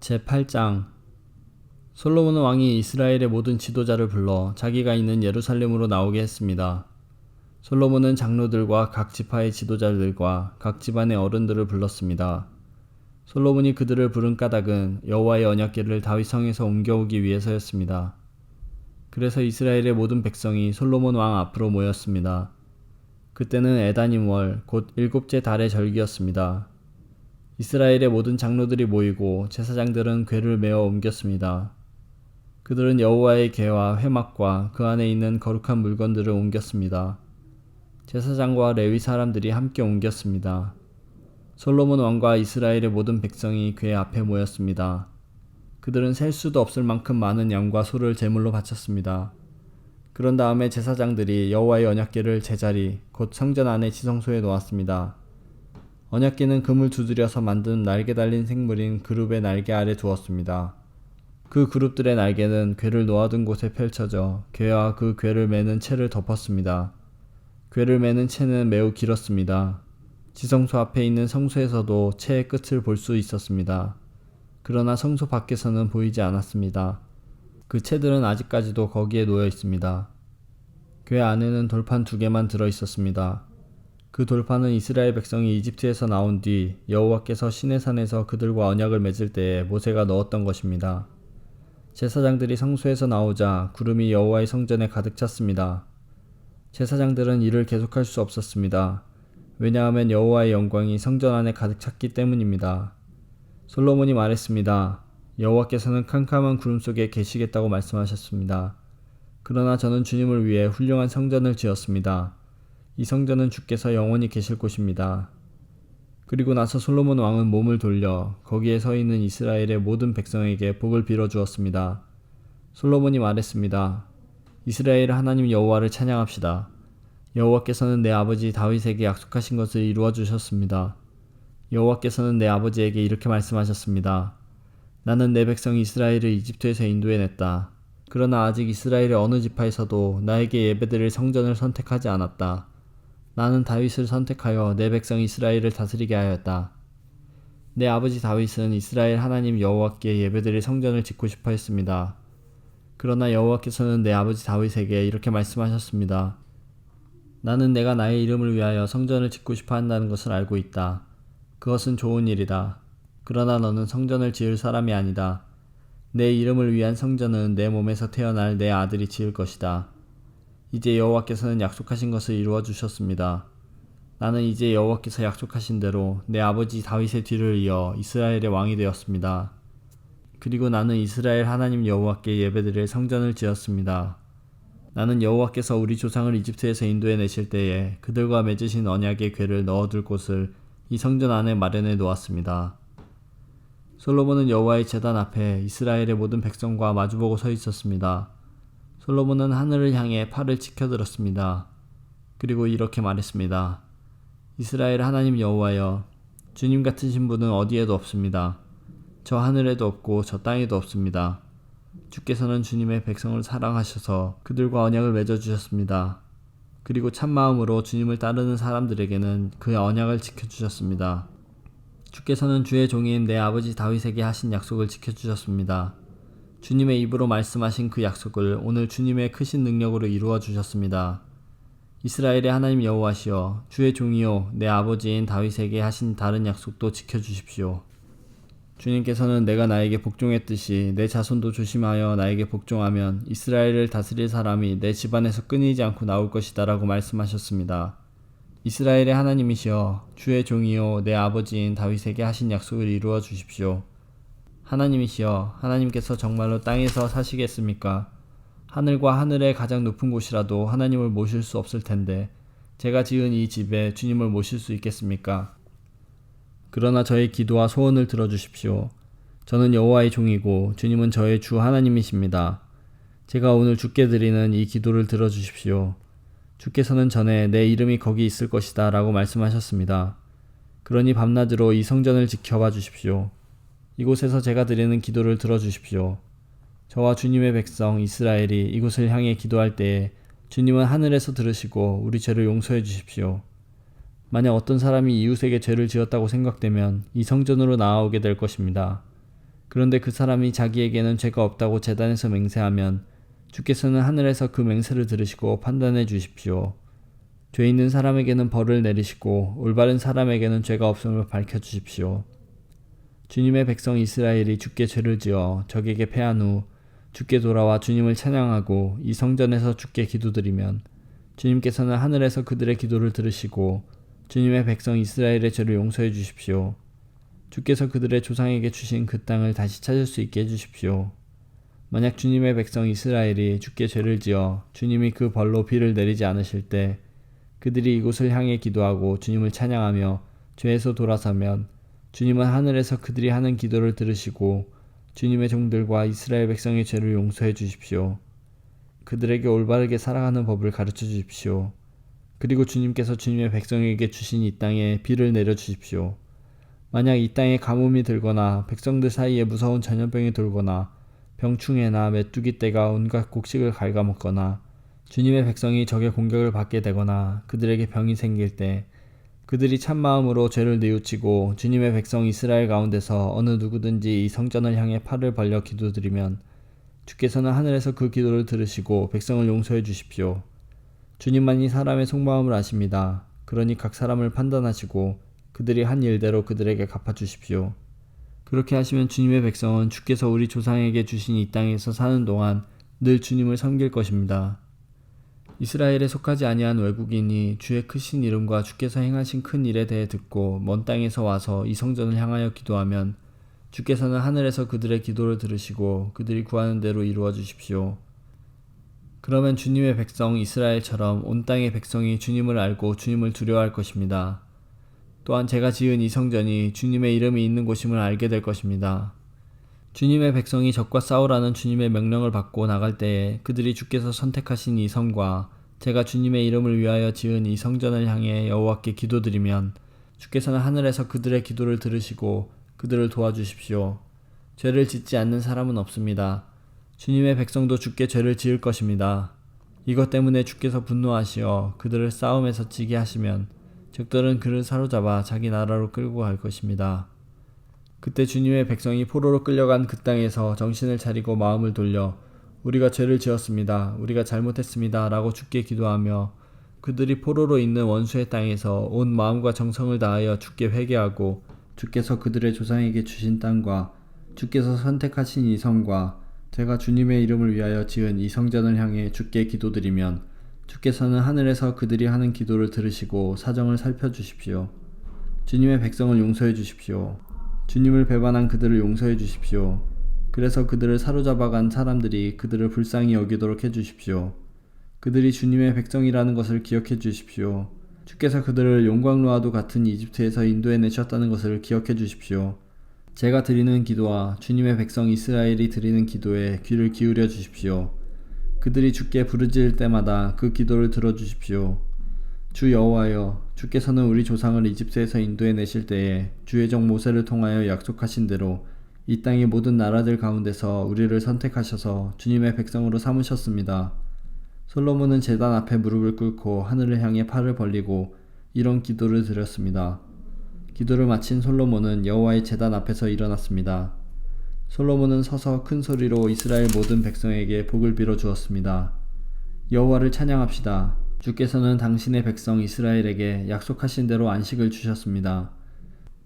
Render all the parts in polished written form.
제8장 솔로몬 왕이 이스라엘의 모든 지도자를 불러 자기가 있는 예루살렘으로 나오게 했습니다. 솔로몬은 장로들과 각 지파의 지도자들과 각 집안의 어른들을 불렀습니다. 솔로몬이 그들을 부른 까닭은 여호와의 언약궤를 다윗 성에서 옮겨오기 위해서였습니다. 그래서 이스라엘의 모든 백성이 솔로몬 왕 앞으로 모였습니다. 그때는 에다님월 곧 일곱째 달의 절기였습니다. 이스라엘의 모든 장로들이 모이고 제사장들은 궤를 메어 옮겼습니다. 그들은 여호와의 궤와 회막과 그 안에 있는 거룩한 물건들을 옮겼습니다. 제사장과 레위 사람들이 함께 옮겼습니다. 솔로몬 왕과 이스라엘의 모든 백성이 궤 앞에 모였습니다. 그들은 셀 수도 없을 만큼 많은 양과 소를 제물로 바쳤습니다. 그런 다음에 제사장들이 여호와의 언약궤를 제자리 곧 성전 안의 지성소에 놓았습니다. 언약궤는 금을 두드려서 만든 날개 달린 생물인 그룹의 날개 아래 두었습니다. 그 그룹들의 날개는 궤를 놓아둔 곳에 펼쳐져 궤와 그 궤를 매는 채를 덮었습니다. 궤를 매는 채는 매우 길었습니다. 지성소 앞에 있는 성소에서도 채의 끝을 볼 수 있었습니다. 그러나 성소 밖에서는 보이지 않았습니다. 그 채들은 아직까지도 거기에 놓여 있습니다. 궤 안에는 돌판 2개만 들어 있었습니다. 그 돌판은 이스라엘 백성이 이집트에서 나온 뒤 여호와께서 시내산에서 그들과 언약을 맺을 때에 모세가 넣었던 것입니다. 제사장들이 성소에서 나오자 구름이 여호와의 성전에 가득 찼습니다. 제사장들은 일을 계속할 수 없었습니다. 왜냐하면 여호와의 영광이 성전 안에 가득 찼기 때문입니다. 솔로몬이 말했습니다. 여호와께서는 캄캄한 구름 속에 계시겠다고 말씀하셨습니다. 그러나 저는 주님을 위해 훌륭한 성전을 지었습니다. 이 성전은 주께서 영원히 계실 곳입니다. 그리고 나서 솔로몬 왕은 몸을 돌려 거기에 서 있는 이스라엘의 모든 백성에게 복을 빌어 주었습니다. 솔로몬이 말했습니다. 이스라엘 하나님 여호와를 찬양합시다. 여호와께서는 내 아버지 다윗에게 약속하신 것을 이루어 주셨습니다. 여호와께서는 내 아버지에게 이렇게 말씀하셨습니다. 나는 내 백성 이스라엘을 이집트에서 인도해냈다. 그러나 아직 이스라엘의 어느 지파에서도 나에게 예배드릴 성전을 선택하지 않았다. 나는 다윗을 선택하여 내 백성 이스라엘을 다스리게 하였다. 내 아버지 다윗은 이스라엘 하나님 여호와께 예배드릴 성전을 짓고 싶어 했습니다. 그러나 여호와께서는 내 아버지 다윗에게 이렇게 말씀하셨습니다. 나는 내가 나의 이름을 위하여 성전을 짓고 싶어 한다는 것을 알고 있다. 그것은 좋은 일이다. 그러나 너는 성전을 지을 사람이 아니다. 내 이름을 위한 성전은 내 몸에서 태어날 내 아들이 지을 것이다. 이제 여호와께서는 약속하신 것을 이루어 주셨습니다. 나는 이제 여호와께서 약속하신 대로 내 아버지 다윗의 뒤를 이어 이스라엘의 왕이 되었습니다. 그리고 나는 이스라엘 하나님 여호와께 예배드릴 성전을 지었습니다. 나는 여호와께서 우리 조상을 이집트에서 인도해 내실 때에 그들과 맺으신 언약의 궤를 넣어둘 곳을 이 성전 안에 마련해 놓았습니다. 솔로몬은 여호와의 제단 앞에 이스라엘의 모든 백성과 마주보고 서 있었습니다. 솔로몬은 하늘을 향해 팔을 치켜들었습니다. 그리고 이렇게 말했습니다. 이스라엘 하나님 여호와여, 주님 같으신 분은 어디에도 없습니다. 저 하늘에도 없고 저 땅에도 없습니다. 주께서는 주님의 백성을 사랑하셔서 그들과 언약을 맺어주셨습니다. 그리고 참마음으로 주님을 따르는 사람들에게는 그의 언약을 지켜주셨습니다. 주께서는 주의 종인 내 아버지 다윗에게 하신 약속을 지켜주셨습니다. 주님의 입으로 말씀하신 그 약속을 오늘 주님의 크신 능력으로 이루어 주셨습니다. 이스라엘의 하나님 여호와시여, 주의 종이요 내 아버지인 다윗에게 하신 다른 약속도 지켜주십시오. 주님께서는 내가 나에게 복종했듯이 내 자손도 조심하여 나에게 복종하면 이스라엘을 다스릴 사람이 내 집안에서 끊이지 않고 나올 것이다 라고 말씀하셨습니다. 이스라엘의 하나님이시여, 주의 종이요 내 아버지인 다윗에게 하신 약속을 이루어 주십시오. 하나님이시여, 하나님께서 정말로 땅에서 사시겠습니까? 하늘과 하늘의 가장 높은 곳이라도 하나님을 모실 수 없을 텐데 제가 지은 이 집에 주님을 모실 수 있겠습니까? 그러나 저의 기도와 소원을 들어주십시오. 저는 여호와의 종이고 주님은 저의 주 하나님이십니다. 제가 오늘 주께 드리는 이 기도를 들어주십시오. 주께서는 전에 내 이름이 거기 있을 것이다 라고 말씀하셨습니다. 그러니 밤낮으로 이 성전을 지켜봐 주십시오. 이곳에서 제가 드리는 기도를 들어주십시오. 저와 주님의 백성 이스라엘이 이곳을 향해 기도할 때에 주님은 하늘에서 들으시고 우리 죄를 용서해 주십시오. 만약 어떤 사람이 이웃에게 죄를 지었다고 생각되면 이 성전으로 나아오게 될 것입니다. 그런데 그 사람이 자기에게는 죄가 없다고 제단에서 맹세하면 주께서는 하늘에서 그 맹세를 들으시고 판단해 주십시오. 죄 있는 사람에게는 벌을 내리시고 올바른 사람에게는 죄가 없음을 밝혀 주십시오. 주님의 백성 이스라엘이 주께 죄를 지어 적에게 패한 후 주께 돌아와 주님을 찬양하고 이 성전에서 주께 기도드리면 주님께서는 하늘에서 그들의 기도를 들으시고 주님의 백성 이스라엘의 죄를 용서해 주십시오. 주께서 그들의 조상에게 주신 그 땅을 다시 찾을 수 있게 해주십시오. 만약 주님의 백성 이스라엘이 주께 죄를 지어 주님이 그 벌로 비를 내리지 않으실 때 그들이 이곳을 향해 기도하고 주님을 찬양하며 죄에서 돌아서면 주님은 하늘에서 그들이 하는 기도를 들으시고 주님의 종들과 이스라엘 백성의 죄를 용서해 주십시오. 그들에게 올바르게 살아가는 법을 가르쳐 주십시오. 그리고 주님께서 주님의 백성에게 주신 이 땅에 비를 내려 주십시오. 만약 이 땅에 가뭄이 들거나 백성들 사이에 무서운 전염병이 돌거나 병충해나 메뚜기 떼가 온갖 곡식을 갉아먹거나 주님의 백성이 적의 공격을 받게 되거나 그들에게 병이 생길 때 그들이 참마음으로 죄를 뉘우치고 주님의 백성 이스라엘 가운데서 어느 누구든지 이 성전을 향해 팔을 벌려 기도드리면 주께서는 하늘에서 그 기도를 들으시고 백성을 용서해 주십시오. 주님만이 사람의 속마음을 아십니다. 그러니 각 사람을 판단하시고 그들이 한 일대로 그들에게 갚아주십시오. 그렇게 하시면 주님의 백성은 주께서 우리 조상에게 주신 이 땅에서 사는 동안 늘 주님을 섬길 것입니다. 이스라엘에 속하지 아니한 외국인이 주의 크신 이름과 주께서 행하신 큰 일에 대해 듣고 먼 땅에서 와서 이 성전을 향하여 기도하면 주께서는 하늘에서 그들의 기도를 들으시고 그들이 구하는 대로 이루어 주십시오. 그러면 주님의 백성 이스라엘처럼 온 땅의 백성이 주님을 알고 주님을 두려워할 것입니다. 또한 제가 지은 이 성전이 주님의 이름이 있는 곳임을 알게 될 것입니다. 주님의 백성이 적과 싸우라는 주님의 명령을 받고 나갈 때에 그들이 주께서 선택하신 이 성과 제가 주님의 이름을 위하여 지은 이 성전을 향해 여호와께 기도드리면 주께서는 하늘에서 그들의 기도를 들으시고 그들을 도와주십시오. 죄를 짓지 않는 사람은 없습니다. 주님의 백성도 주께 죄를 지을 것입니다. 이것 때문에 주께서 분노하시어 그들을 싸움에서 지게 하시면 적들은 그를 사로잡아 자기 나라로 끌고 갈 것입니다. 그때 주님의 백성이 포로로 끌려간 그 땅에서 정신을 차리고 마음을 돌려 우리가 죄를 지었습니다. 우리가 잘못했습니다. 라고 주께 기도하며 그들이 포로로 있는 원수의 땅에서 온 마음과 정성을 다하여 주께 회개하고 주께서 그들의 조상에게 주신 땅과 주께서 선택하신 이 성과 제가 주님의 이름을 위하여 지은 이 성전을 향해 주께 기도드리면 주께서는 하늘에서 그들이 하는 기도를 들으시고 사정을 살펴주십시오. 주님의 백성을 용서해 주십시오. 주님을 배반한 그들을 용서해 주십시오. 그래서 그들을 사로잡아간 사람들이 그들을 불쌍히 여기도록 해주십시오. 그들이 주님의 백성이라는 것을 기억해 주십시오. 주께서 그들을 용광로와도 같은 이집트에서 인도해내셨다는 것을 기억해 주십시오. 제가 드리는 기도와 주님의 백성 이스라엘이 드리는 기도에 귀를 기울여 주십시오. 그들이 주께 부르짖을 때마다 그 기도를 들어주십시오. 주 여호와여, 주께서는 우리 조상을 이집트에서 인도해내실 때에 주의 종 모세를 통하여 약속하신 대로 이 땅의 모든 나라들 가운데서 우리를 선택하셔서 주님의 백성으로 삼으셨습니다. 솔로몬은 제단 앞에 무릎을 꿇고 하늘을 향해 팔을 벌리고 이런 기도를 드렸습니다. 기도를 마친 솔로몬은 여호와의 제단 앞에서 일어났습니다. 솔로몬은 서서 큰 소리로 이스라엘 모든 백성에게 복을 빌어 주었습니다. 여호와를 찬양합시다. 주께서는 당신의 백성 이스라엘에게 약속하신 대로 안식을 주셨습니다.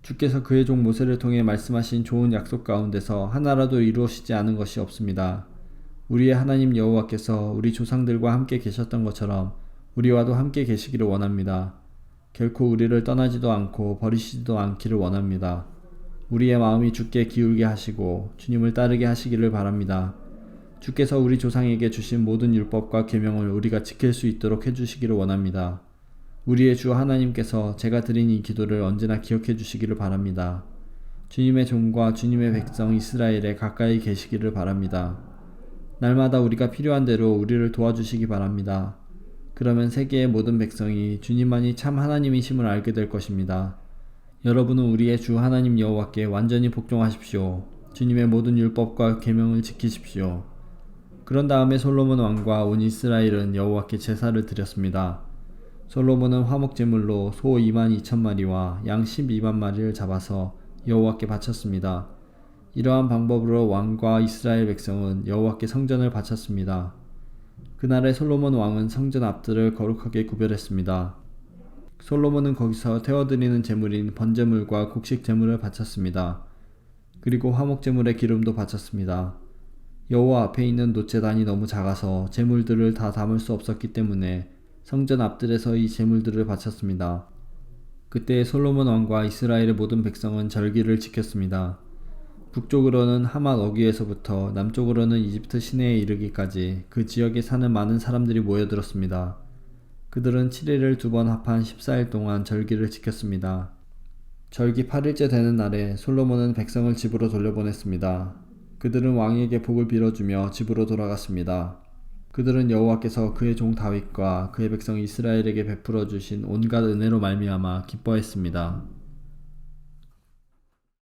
주께서 그의 종 모세를 통해 말씀하신 좋은 약속 가운데서 하나라도 이루어지지 않은 것이 없습니다. 우리의 하나님 여호와께서 우리 조상들과 함께 계셨던 것처럼 우리와도 함께 계시기를 원합니다. 결코 우리를 떠나지도 않고 버리시지도 않기를 원합니다. 우리의 마음이 주께 기울게 하시고 주님을 따르게 하시기를 바랍니다. 주께서 우리 조상에게 주신 모든 율법과 계명을 우리가 지킬 수 있도록 해주시기를 원합니다. 우리의 주 하나님께서 제가 드린 이 기도를 언제나 기억해 주시기를 바랍니다. 주님의 종과 주님의 백성 이스라엘에 가까이 계시기를 바랍니다. 날마다 우리가 필요한 대로 우리를 도와주시기 바랍니다. 그러면 세계의 모든 백성이 주님만이 참 하나님이심을 알게 될 것입니다. 여러분은 우리의 주 하나님 여호와께 완전히 복종하십시오. 주님의 모든 율법과 계명을 지키십시오. 그런 다음에 솔로몬 왕과 온 이스라엘은 여호와께 제사를 드렸습니다. 솔로몬은 화목제물로 소 22,000마리와 양 12만 마리를 잡아서 여호와께 바쳤습니다. 이러한 방법으로 왕과 이스라엘 백성은 여호와께 성전을 바쳤습니다. 그날에 솔로몬 왕은 성전 앞들을 거룩하게 구별했습니다. 솔로몬은 거기서 태워드리는 제물인 번제물과 곡식 제물을 바쳤습니다. 그리고 화목 제물의 기름도 바쳤습니다. 여호와 앞에 있는 놋제단이 너무 작아서 제물들을 다 담을 수 없었기 때문에 성전 앞들에서 이 제물들을 바쳤습니다. 그때 솔로몬 왕과 이스라엘의 모든 백성은 절기를 지켰습니다. 북쪽으로는 하맛 어귀에서부터 남쪽으로는 이집트 시내에 이르기까지 그 지역에 사는 많은 사람들이 모여들었습니다. 그들은 7일을 2번 합한 14일 동안 절기를 지켰습니다. 절기 8일째 되는 날에 솔로몬은 백성을 집으로 돌려보냈습니다. 그들은 왕에게 복을 빌어주며 집으로 돌아갔습니다. 그들은 여호와께서 그의 종 다윗과 그의 백성 이스라엘에게 베풀어 주신 온갖 은혜로 말미암아 기뻐했습니다.